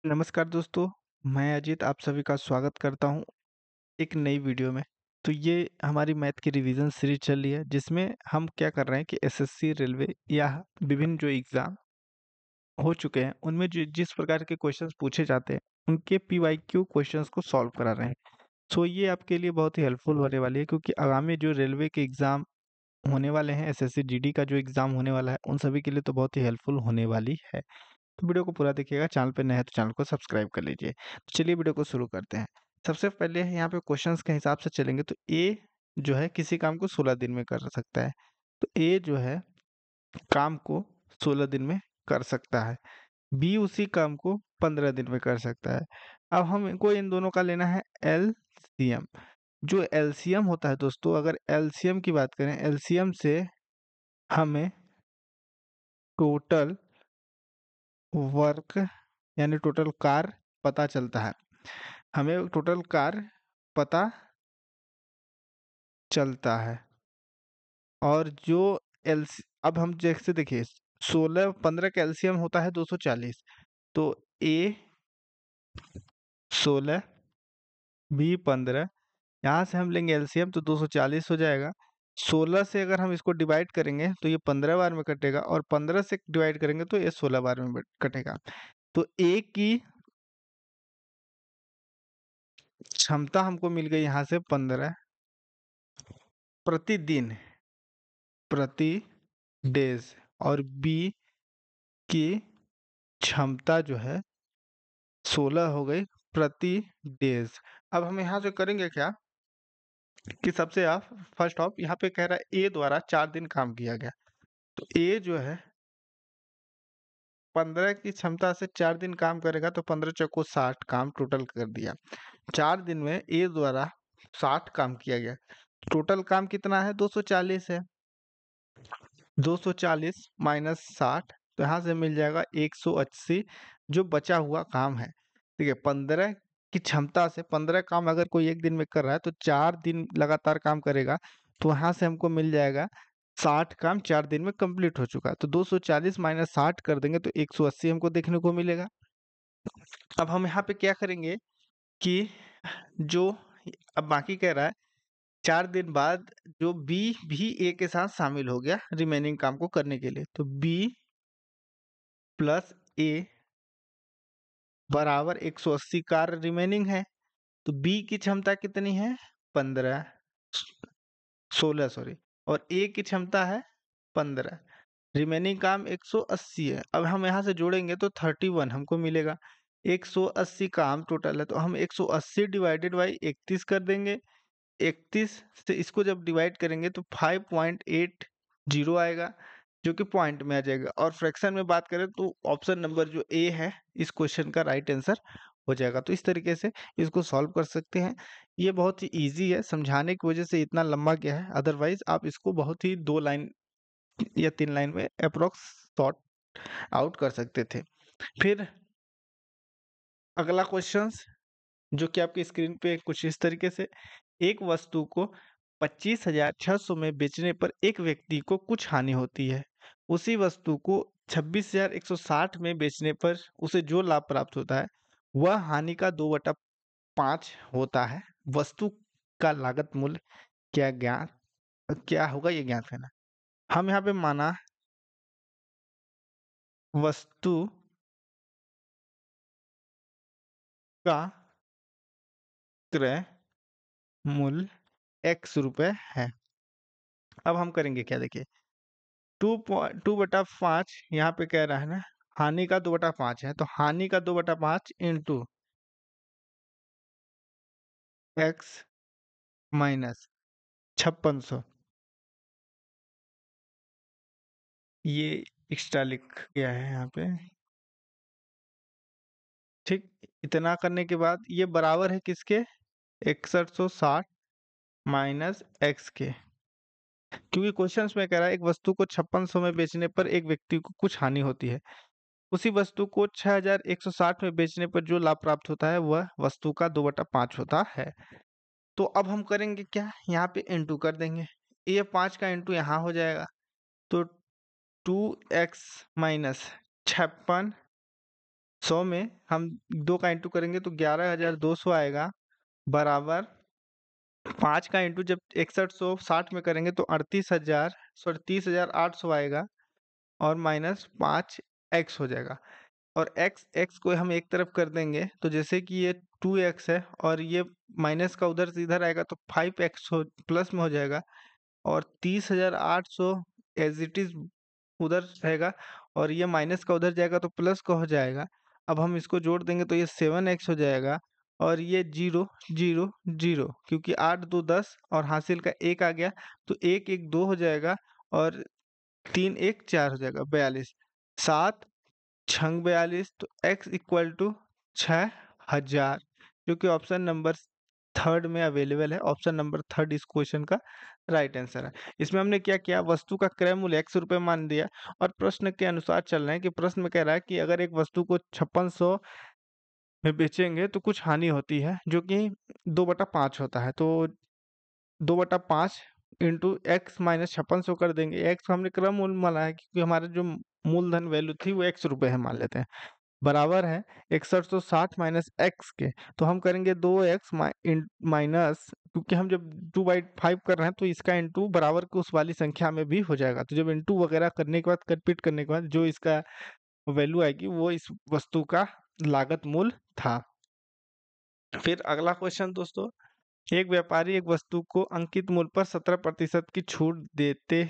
नमस्कार दोस्तों, मैं अजीत आप सभी का स्वागत करता हूँ एक नई वीडियो में। तो ये हमारी मैथ की रिवीजन सीरीज चल रही है जिसमें हम क्या कर रहे हैं कि एसएससी, रेलवे या विभिन्न जो एग्ज़ाम हो चुके हैं उनमें जो जिस प्रकार के क्वेश्चंस पूछे जाते हैं उनके पीवाईक्यू क्वेश्चंस को सॉल्व करा रहे हैं। सो ये आपके लिए बहुत ही हेल्पफुल होने वाली है क्योंकि आगामी जो रेलवे के एग्ज़ाम होने वाले हैं, एसएससी जीडी का जो एग्ज़ाम होने वाला है उन सभी के लिए तो बहुत ही हेल्पफुल होने वाली है। तो वीडियो को पूरा देखिएगा। चैनल पे नए हैं तो चैनल को सब्सक्राइब कर लीजिए। तो चलिए वीडियो को शुरू करते हैं। सबसे पहले यहाँ पे क्वेश्चंस के हिसाब से चलेंगे तो ए जो है किसी काम को 16 दिन में कर सकता है। तो ए जो है काम को 16 दिन में कर सकता है। बी उसी काम को 15 दिन में कर सकता है। अब हमको इन दोनों का लेना है एलसीएम। जो एलसीएम होता है दोस्तों, अगर एलसीएम की बात करें, एलसीएम से हमें टोटल वर्क यानी टोटल कार्य पता चलता है। हमें टोटल कार्य पता चलता है और जो एलसी अब हम जैसे देखिए 16 15 कैल्शियम होता है 240। तो ए 16 बी 15, यहाँ से हम लेंगे एलसीएम तो 240 हो जाएगा। 16 से अगर हम इसको डिवाइड करेंगे तो ये 15 बार में कटेगा और 15 से डिवाइड करेंगे तो ये 16 बार में कटेगा। तो ए की क्षमता हमको मिल गई यहाँ से 15 प्रतिदिन, प्रति डेज, और बी की क्षमता जो है 16 हो गई प्रति डेज। अब हम यहाँ से करेंगे क्या कि सबसे आप फर्स्ट ऑफ यहाँ पे कह रहा है ए द्वारा 4 दिन काम किया गया। तो ए जो है 15 की क्षमता से 4 दिन काम करेगा तो 15 चौको 60 काम टोटल कर दिया। 4 दिन में ए द्वारा 60 काम किया गया। टोटल काम कितना है? 240 है। 240 माइनस 60 तो यहाँ से मिल जाएगा 180 जो बचा हुआ काम है। ठीक है, 15 की क्षमता से 15 काम अगर कोई एक दिन में कर रहा है तो 4 दिन लगातार काम करेगा तो यहाँ से हमको मिल जाएगा 60 काम 4 दिन में कंप्लीट हो चुका है। तो 240 माइनस 60 कर देंगे तो 180 हमको देखने को मिलेगा। अब हम यहाँ पे क्या करेंगे कि जो अब बाकी कह रहा है 4 दिन बाद जो बी भी ए के साथ शामिल हो गया रिमेनिंग काम को करने के लिए, तो बी प्लस ए बराबर 180 कार्य रिमेनिंग है। तो बी की क्षमता कितनी है? 15 16 सॉरी, और ए की क्षमता है 15। रिमेनिंग काम 180 है। अब हम यहाँ से जोड़ेंगे तो 31 हमको मिलेगा। 180 काम टोटल है तो हम 180 डिवाइडेड बाई 31 कर देंगे। 31 से इसको जब डिवाइड करेंगे तो 5.80 आएगा जो कि पॉइंट में आ जाएगा। और फ्रैक्शन में बात करें तो ऑप्शन नंबर जो ए है इस क्वेश्चन का राइट आंसर हो जाएगा। तो इस तरीके से इसको सॉल्व कर सकते हैं। ये बहुत ही इजी है, समझाने की वजह से इतना लंबा गया है, अदरवाइज आप इसको बहुत ही 2 लाइन या 3 लाइन में अप्रोक्स सॉर्ट आउट कर सकते थे। फिर अगला क्वेश्चंस जो कि आपकी स्क्रीन पे कुछ इस तरीके से, एक वस्तु को 25,600 में बेचने पर एक व्यक्ति को कुछ हानि होती है। उसी वस्तु को 26,160 में बेचने पर उसे जो लाभ प्राप्त होता है वह हानि का 2/5 होता है। वस्तु का लागत मूल्य क्या होगा ये ज्ञात करना। हम यहाँ पे माना वस्तु का क्रय मूल्य x रुपए है। अब हम करेंगे क्या, देखिए 2/5 यहाँ पे कह रहा है ना, हानि का 2/5 है तो हानि का 2/5 इंटू एक्स माइनस 5600, ये एक्स्ट्रा लिख गया है यहाँ पे। ठीक, इतना करने के बाद ये बराबर है किसके? 6160 माइनस एक्स के, क्योंकि क्वेश्चंस में कह रहा है एक वस्तु को 5600 में बेचने पर एक व्यक्ति को कुछ हानि होती है। उसी वस्तु को 6160 में बेचने पर जो लाभ प्राप्त होता है वह वस्तु का 2/5 होता है। तो अब हम करेंगे क्या, यहाँ पे इंटू कर देंगे। ये 5 का इंटू यहाँ हो जाएगा तो 2x माइनस 56 100 में हम 2 का इंटू करेंगे तो 11,200 आएगा, बराबर 5 का इंटू जब 6160 में करेंगे तो 30,800 आएगा, और माइनस 5x हो जाएगा। और x को हम एक तरफ कर देंगे तो जैसे कि ये 2x है और ये माइनस का उधर से इधर आएगा तो 5x प्लस में हो जाएगा, और 30,800 एज इट इज उधर रहेगा, और ये माइनस का उधर जाएगा तो प्लस का हो जाएगा। अब हम इसको जोड़ देंगे तो ये 7x हो जाएगा, और ये 0 0 0, क्योंकि 8 2 10 और हासिल का 1 आ गया, तो 1 1 2 हो जाएगा, और 3 1 4 हो जाएगा, 42। 7 छंग 42, तो x इक्वल टू 6,000, जो कि ऑप्शन नंबर थर्ड में अवेलेबल है। ऑप्शन नंबर थर्ड इस क्वेश्चन का राइट आंसर है। इसमें हमने क्या किया, वस्तु का क्रय मूल्य ₹100 मान दिया, और प्रश्न के अनुसार चल रहे हैं कि प्रश्न में कह रहा है कि अगर एक वस्तु को 5600 में बेचेंगे तो कुछ हानि होती है, जो कि 2/5 होता है। तो 2/5 इंटू एक्स माइनस 5600 कर देंगे। एक्स को हमने क्रम मूल्य माना है क्योंकि हमारा जो मूलधन वैल्यू थी वो ₹100 है, मान लेते हैं, बराबर है 6160 माइनस एक्स के। तो हम करेंगे 2x माइनस, क्योंकि हम जब 2/5 कर रहे हैं तो इसका इंटू बराबर के उस वाली संख्या में भी हो जाएगा। तो जब इंटू वगैरह करने के बाद, रिपीट करने के बाद जो इसका वैल्यू आएगी वो इस वस्तु का लागत मूल्य था। फिर अगला क्वेश्चन दोस्तों, एक व्यापारी एक वस्तु को अंकित मूल्य पर 17% की छूट देते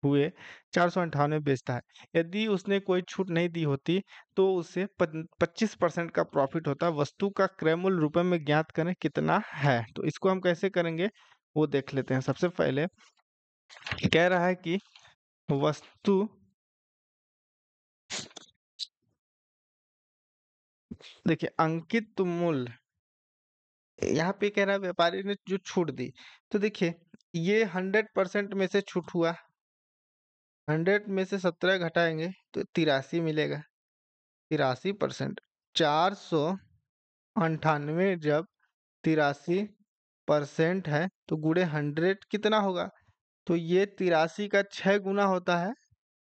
हुए 458 बेचता है। यदि उसने कोई छूट नहीं दी होती तो उसे 25% का प्रॉफिट होता। वस्तु का क्रय मूल्य रुपए में ज्ञात करें कितना है। तो इसको हम कैसे करेंगे वो देख लेते हैं। सबसे पहले कह रहा है कि वस्तु देखिए अंकित मूल्य, यहाँ पे कह रहा है व्यापारी ने जो छूट दी, तो देखिए ये 100% में से छूट हुआ, 100 में से 17 घटाएंगे तो 83 मिलेगा, 83%। 498 जब 83% है तो गुणे 100 कितना होगा, तो ये 83 का 6 गुना होता है,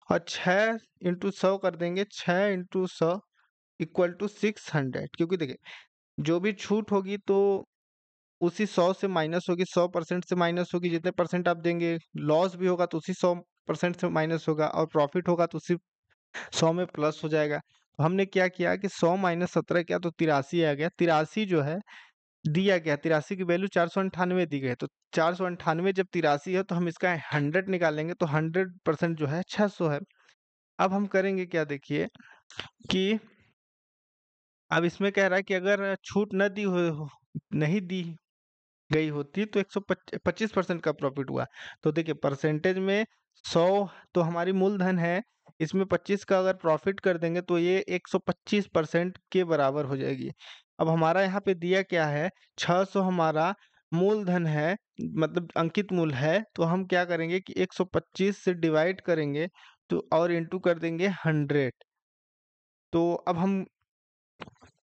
और 6 इंटू 100 कर देंगे, 6 इंटू 100 इक्वल टू 600। क्योंकि देखिए जो भी छूट होगी तो उसी 100 से माइनस होगी, 100% से माइनस होगी, जितने परसेंट आप देंगे। लॉस भी होगा तो उसी 100% से माइनस होगा, और प्रॉफिट होगा तो उसी 100 में प्लस हो जाएगा। तो हमने क्या किया कि 100 माइनस 17 किया तो 83 आ गया। 83 जो है दिया गया, 83 की वैल्यू 498 दी गई है, तो 498 जब 83 है तो हम इसका 100 निकालेंगे, तो 100% जो है 600 है। अब हम करेंगे क्या, देखिए कि अब इसमें कह रहा है कि अगर छूट न दी हो, नहीं दी गई होती तो 125% का प्रॉफिट हुआ। तो देखिए परसेंटेज में 100 तो हमारी मूलधन है, इसमें 25 का अगर प्रॉफिट कर देंगे तो ये 125% के बराबर हो जाएगी। अब हमारा यहाँ पे दिया क्या है, 600 हमारा मूलधन है, मतलब अंकित मूल्य है, तो हम क्या करेंगे कि 125 से डिवाइड करेंगे तो और इंटू कर देंगे 100। तो अब हम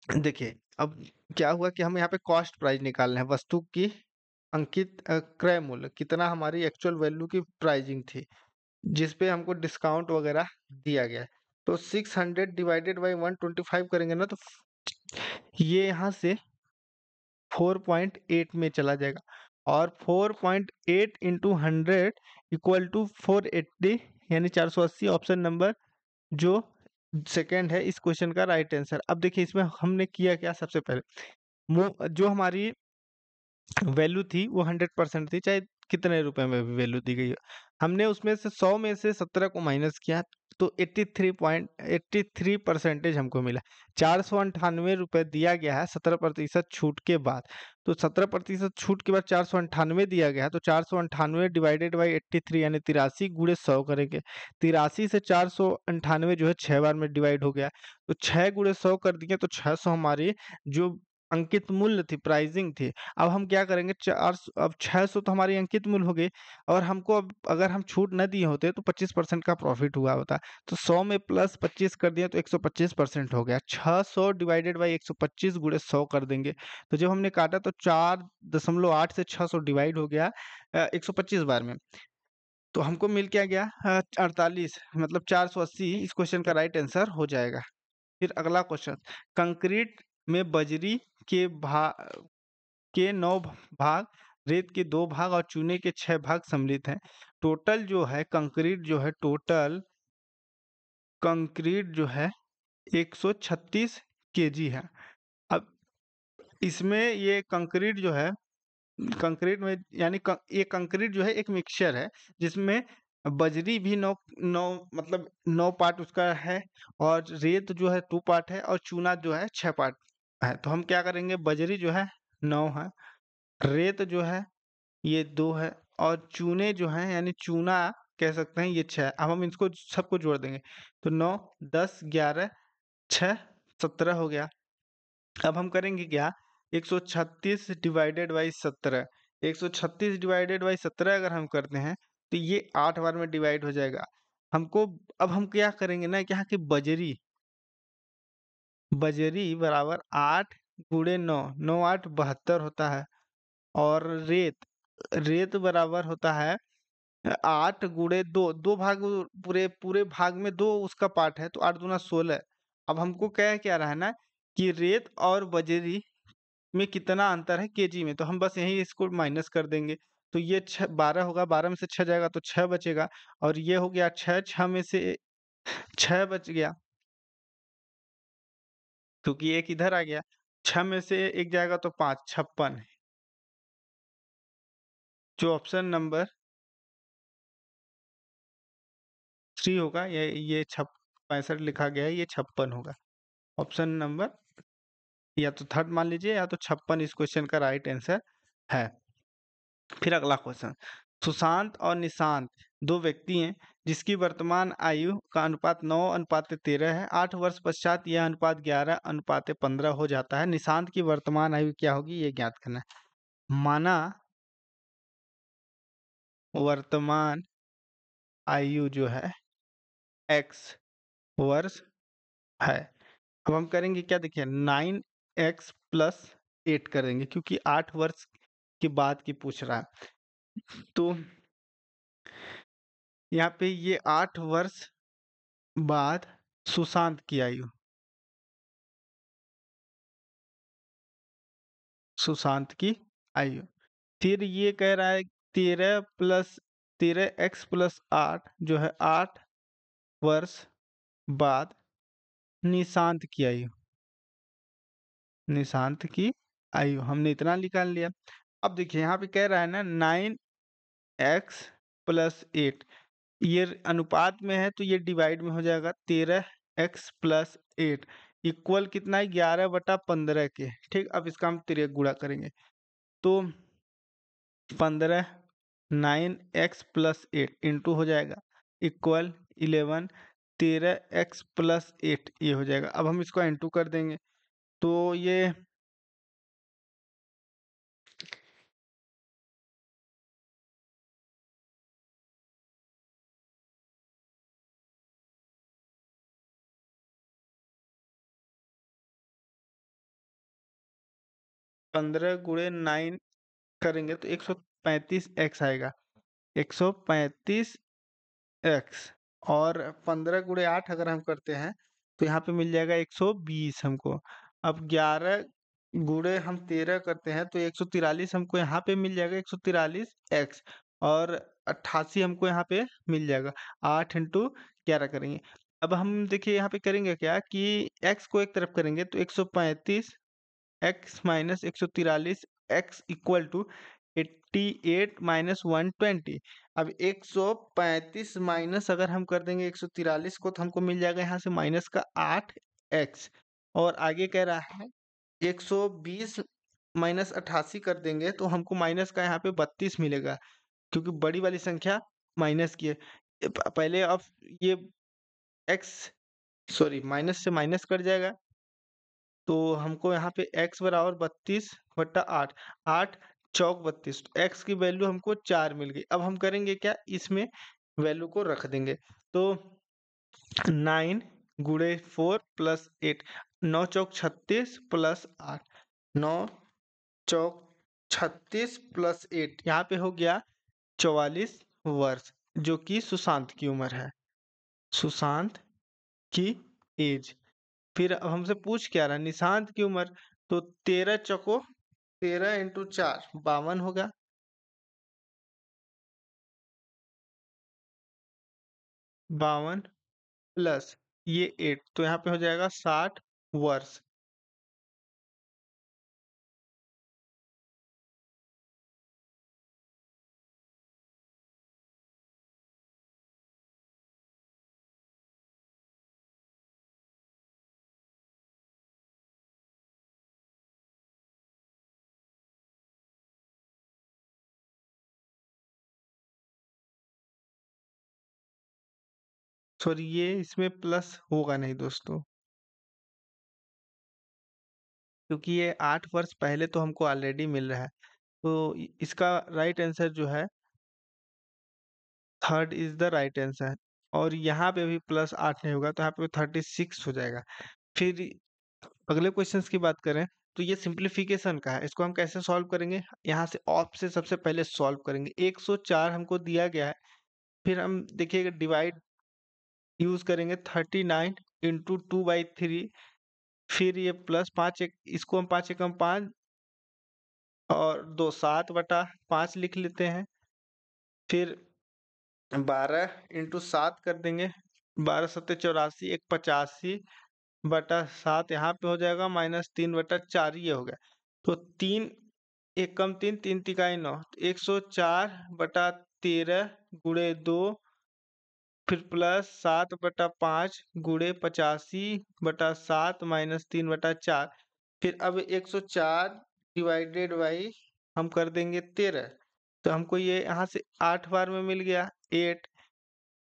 देखिए अब क्या हुआ कि हम यहाँ पे कॉस्ट प्राइस निकाल रहे हैं, वस्तु की अंकित क्रय मूल्य कितना हमारी एक्चुअल वैल्यू की प्राइसिंग थी, जिस पे हमको डिस्काउंट वगैरह दिया गया है। तो 600 डिवाइडेड बाई 125 करेंगे ना, तो ये यहाँ से 4.8 में चला जाएगा, और 4.8 इंटू 100 इक्वल टू 480, यानी 480। ऑप्शन नंबर जो सेकंड है इस क्वेश्चन का राइट आंसर। अब देखिए इसमें हमने किया क्या, सबसे पहले जो हमारी वैल्यू थी वो 100% थी, चाहे कितने रुपए में भी वैल्यू दी गई हो। हमने उसमें से 100 में से 17 को माइनस किया तो 83.83% हमको मिला। 498 दिया गया है 17% छूट के बाद, तो 17% छूट के बाद 498 दिया गया है, तो 498 डिवाइडेड बाई 83 यानी 83 गुणे 100 करेंगे। 83 से 498 जो है 6 बार में डिवाइड हो गया, तो 6 गुणे 100 कर दिए तो 600 हमारी जो अंकित मूल्य थी, प्राइसिंग थी। अब हम क्या करेंगे, अब 600 तो हमारी अंकित मूल्य हो गई, और हमको अब अगर हम छूट न दिए होते तो 25% का प्रॉफिट हुआ होता। तो 100 में प्लस 25 कर दिया तो 125% हो गया। 600 डिवाइडेड बाई 125 गुणे 100 कर देंगे, तो जब हमने काटा तो 4.8 से 600 डिवाइड हो गया 125 बार में, तो हमको मिल क्या गया 48, मतलब 480 इस क्वेश्चन का राइट आंसर हो जाएगा। फिर अगला क्वेश्चन, कंक्रीट में बजरी के 9 भाग, रेत के 2 भाग और चूने के 6 भाग सम्मिलित हैं। टोटल जो है कंक्रीट जो है, टोटल कंक्रीट जो है 136 केजी है। अब इसमें ये कंक्रीट जो है, कंक्रीट में यानी ये कंक्रीट जो है एक मिक्सचर है, जिसमें बजरी भी 9 मतलब 9 पार्ट उसका है, और रेत जो है 2 पार्ट है, और चूना जो है 6 पार्ट है। तो हम क्या करेंगे, बजरी जो है 9 है, रेत जो है ये 2 है, और चूने जो है यानी चूना कह सकते हैं ये 6 है। अब हम इसको सबको जोड़ देंगे, तो 9 10 11 6 17 हो गया। अब हम करेंगे क्या, 136 डिवाइडेड बाई 17, 136 डिवाइडेड बाई 17 अगर हम करते हैं तो ये 8 बार में डिवाइड हो जाएगा हमको। अब हम क्या करेंगे ना, कि यहाँ की बजरी, बजरी बराबर 8 गुणे 9, 9 8 72 होता है, और रेत, रेत बराबर होता है 8 गुणे 2, 2 भाग, पूरे पूरे भाग में 2 उसका पार्ट है, तो 8 दूना 16। अब हमको क्या रहा है ना, कि रेत और बजरी में कितना अंतर है केजी में, तो हम बस यही इसको माइनस कर देंगे। तो ये 12 होगा, 12 में से 6 जाएगा तो 6 बचेगा, और ये हो गया 6, 6 में से 6 बच गया, क्योंकि एक इधर आ गया, 6 में से एक जाएगा तो 5, 56। जो ऑप्शन नंबर 3 होगा, ये 65 लिखा गया है, ये 56 होगा। ऑप्शन नंबर या तो थर्ड मान लीजिए, या तो 56 इस क्वेश्चन का राइट आंसर है। फिर अगला क्वेश्चन, सुशांत और निशांत 2 व्यक्ति हैं जिसकी वर्तमान आयु का अनुपात 9:13 है। 8 वर्ष पश्चात यह अनुपात 11:15 हो जाता है। निशांत की वर्तमान आयु क्या होगी, ये ज्ञात करना है। माना वर्तमान आयु जो है x वर्ष है। अब हम करेंगे क्या, देखिए 9x प्लस 8 करेंगे, क्योंकि 8 वर्ष के बाद की पूछ रहा है। तो यहाँ पे ये 8 वर्ष बाद सुशांत की आयु, सुशांत की आयु, फिर ये कह रहा है 13x+8 जो है 8 वर्ष बाद निशांत की आयु, निशांत की आयु हमने इतना निकाल लिया। अब देखिए यहाँ पे कह रहा है ना 9x+8, ये अनुपात में है तो ये डिवाइड में हो जाएगा, 13x+8 इक्वल कितना है, 11/15 के। ठीक, अब इसका हम तिर्यक गुणा करेंगे, तो 15 9x+8 इंटू हो जाएगा इक्वल 11, 13x+8 ये हो जाएगा। अब हम इसको इंटू कर देंगे, तो ये 15 गुणे 9 करेंगे तो 135x आएगा, 135x, और 15 गुणे 8 अगर हम करते हैं तो यहाँ पे मिल जाएगा 120 हमको। अब 11 गुणे हम 13 करते हैं तो 143 हमको यहाँ पे मिल जाएगा, 143x, और 88 हमको यहाँ पे मिल जाएगा। 8 इंटू 11 करेंगे। अब हम देखिए यहाँ पे करेंगे क्या, कि x को एक तरफ करेंगे तो 135 x minus 143 x equal to 88 minus 120। अब 135 माइनस अगर हम कर देंगे 143 को, तो हमको मिल जाएगा यहाँ से माइनस का 8x, और आगे कह रहा है 120 माइनस 88 कर देंगे तो हमको माइनस का यहाँ पे 32 मिलेगा, क्योंकि बड़ी वाली संख्या माइनस की है। पहले अब ये x, सॉरी, माइनस से माइनस कट जाएगा, तो हमको यहाँ पे x बराबर 32/8, 8 चौक 32, तो x की वैल्यू हमको 4 मिल गई। अब हम करेंगे क्या, इसमें वैल्यू को रख देंगे, तो 9 गुणे 4 प्लस 8, 9 चौक 36 प्लस 8, 9 चौक 36 प्लस 8, यहाँ पे हो गया 44 वर्ष, जो कि सुशांत की उम्र है, सुशांत की एज। फिर अब हमसे पूछ क्या रहा, निशांत की उम्र, तो 13 चौको 13 इंटू 4 52 होगा। 52 प्लस ये 8, तो यहाँ पे हो जाएगा 60 वर्ष। सॉरी, ये इसमें प्लस होगा नहीं दोस्तों, क्योंकि ये 8 वर्ष पहले तो हमको ऑलरेडी मिल रहा है। तो इसका राइट आंसर जो है, third is the right answer. और यहाँ पे भी प्लस 8 नहीं होगा, तो यहाँ पे 36 हो जाएगा। फिर अगले क्वेश्चंस की बात करें, तो ये सिंप्लीफिकेशन का है। इसको हम कैसे सॉल्व करेंगे, यहाँ से ऑप से सबसे पहले सॉल्व करेंगे। 104 हमको दिया गया है, फिर हम देखिएगा डिवाइड यूज करेंगे 39 इंटू 2/3, फिर ये प्लस 5, इसको हम 5 एकम 5 और 2 7/5 लिख लेते हैं। फिर 12 इंटू 7 कर देंगे, 12 सत्ते 84, 185/7 यहाँ पे हो जाएगा, -3/4 ये हो गया। तो 3 एकम 3, 3 तिकाई 9, 104/13 गुणे 2, फिर प्लस 7/5 गुणे 85/7 -3/4। फिर अब 104 डिवाइडेड बाई हम कर देंगे 13, तो हमको ये यहाँ से 8 बार में मिल गया 8।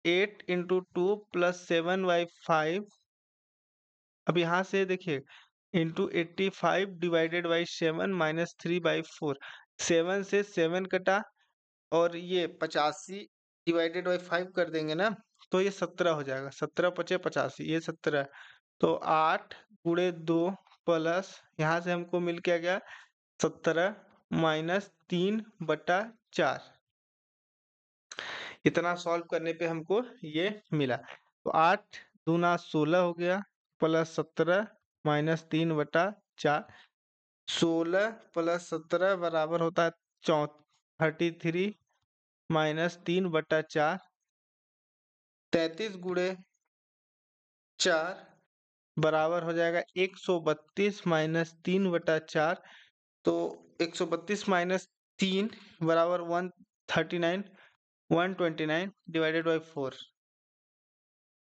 8 इंटू 2 प्लस 7/5। अब यहाँ से देखिए, इंटू 85 डिवाइडेड बाई 7 -3/4। 7 से 7 कटा, और ये 85 डिवाइडेड बाई 5 कर देंगे ना, तो ये 17 हो जाएगा। 17 पचे 85, ये 17। तो 8 गुणे 2 प्लस यहाँ से हमको मिल के आ गया 17 -3/4। इतना सॉल्व करने पे हमको ये मिला। तो 8 दूना 16 हो गया, प्लस 17 -3/4। 16 प्लस 17 बराबर होता है 33 -3/4। 33 गुणे 4 बराबर हो जाएगा 132 -3/4। तो 132 -3 बराबर 139, 129 डिवाइडेड बाई 4।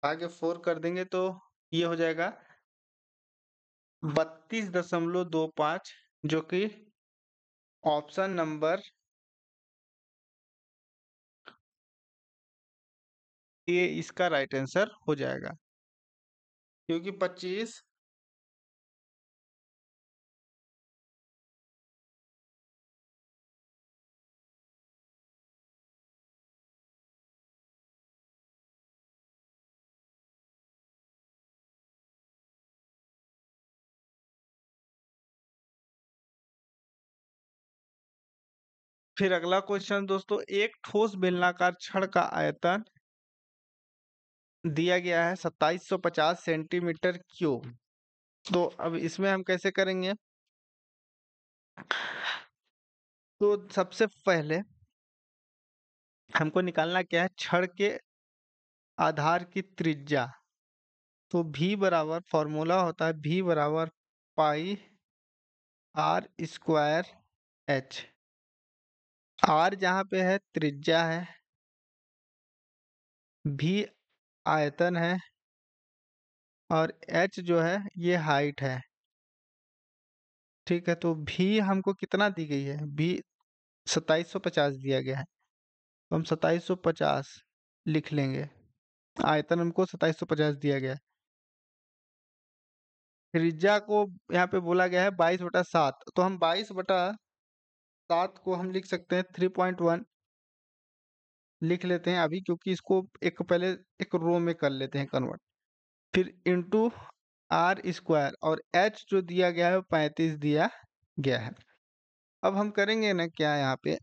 आगे 4 कर देंगे तो ये हो जाएगा 32.25, जो कि ऑप्शन नंबर ए इसका राइट आंसर हो जाएगा, क्योंकि 25। फिर अगला क्वेश्चन दोस्तों, एक ठोस बेलनाकार छड़ का आयतन दिया गया है 2750 सेंटीमीटर क्यूब। तो अब इसमें हम कैसे करेंगे, तो सबसे पहले हमको निकालना क्या है, छड़ के आधार की त्रिज्या। तो v बराबर, फॉर्मूला होता है v बराबर पाई आर स्क्वायर एच। आर जहाँ पे है त्रिज्या है, v आयतन है, और h जो है ये हाइट है। ठीक है, तो v हमको कितना दी गई है, v 2750 दिया गया है, तो हम 2750 लिख लेंगे। आयतन हमको 2750 दिया गया है। त्रिज्या को यहाँ पे बोला गया है 22/7, तो हम 22/7 को हम लिख सकते हैं 3.1 लिख लेते हैं अभी, क्योंकि इसको एक पहले एक रो में कर लेते हैं कन्वर्ट। फिर इंटू आर स्क्वायर, और एच जो दिया गया है वो 35 दिया गया है। अब हम करेंगे ना क्या यहाँ पे,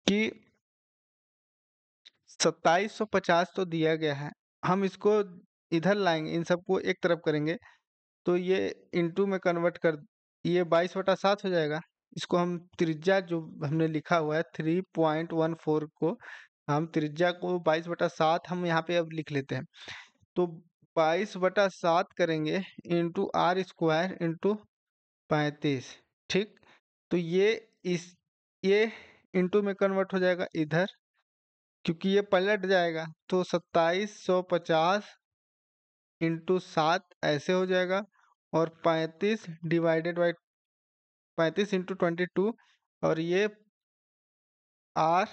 कि 2750 तो दिया गया है, हम इसको इधर लाएंगे, इन सबको एक तरफ करेंगे, तो ये इंटू में कन्वर्ट कर, ये 22/7 हो जाएगा। इसको हम त्रिज्या जो हमने लिखा हुआ है 3.14 को, हम त्रिज्या को 22/7 हम यहाँ पे अब लिख लेते हैं। तो 22/7 करेंगे इंटू आर स्क्वायर इंटू 35। ठीक, तो ये इंटू में कन्वर्ट हो जाएगा इधर, क्योंकि ये पलट जाएगा, तो 2750 इंटू 7 ऐसे हो जाएगा, और 35 डिवाइडेड बाई 35 इंटू 22, और ये आर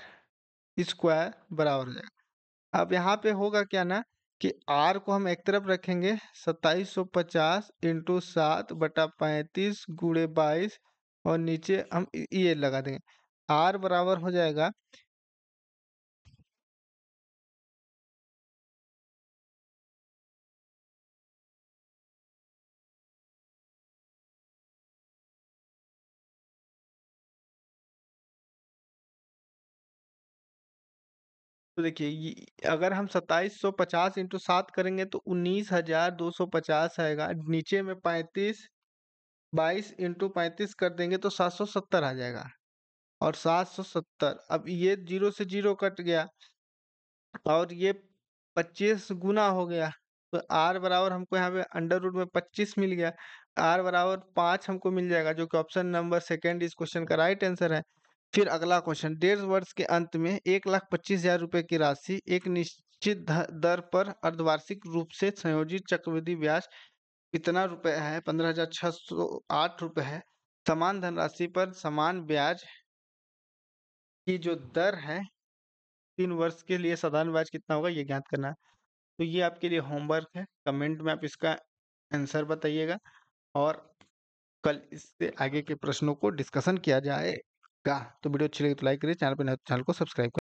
स्क्वायर बराबर हो जाएगा। अब यहाँ पे होगा क्या ना कि आर को हम एक तरफ रखेंगे, 2750 इंटू 7/35 गुणे 22, और नीचे हम ये लगा देंगे, आर बराबर हो जाएगा तो देखिए अगर हम 2750 इंटू 7 करेंगे तो 19,250 आएगा। नीचे में 35 22 इंटू 35 कर देंगे तो 770 आ जाएगा। और 770, अब ये जीरो से जीरो कट गया और ये 25 गुना हो गया, तो आर बराबर हमको यहाँ पे अंडर रूट में 25 मिल गया। आर बराबर 5 हमको मिल जाएगा, जो कि ऑप्शन नंबर सेकेंड इस क्वेश्चन का राइट आंसर है। फिर अगला क्वेश्चन, 1.5 वर्ष के अंत में 1,25,000 रुपए की राशि एक निश्चित दर पर अर्धवार्षिक रूप से संयोजित चक्रवृद्धि ब्याज कितना रुपए है? 15,608 रुपए है। समान धनराशि पर समान ब्याज की जो दर है 3 वर्ष के लिए साधारण ब्याज कितना होगा, ये ज्ञात करना है। तो ये आपके लिए होमवर्क है, कमेंट में आप इसका आंसर बताइएगा, और कल इससे आगे के प्रश्नों को डिस्कशन किया जाएगा। तो वीडियो अच्छी लगी तो लाइक करिए, चैनल पर नए तो चैनल को सब्सक्राइब करें।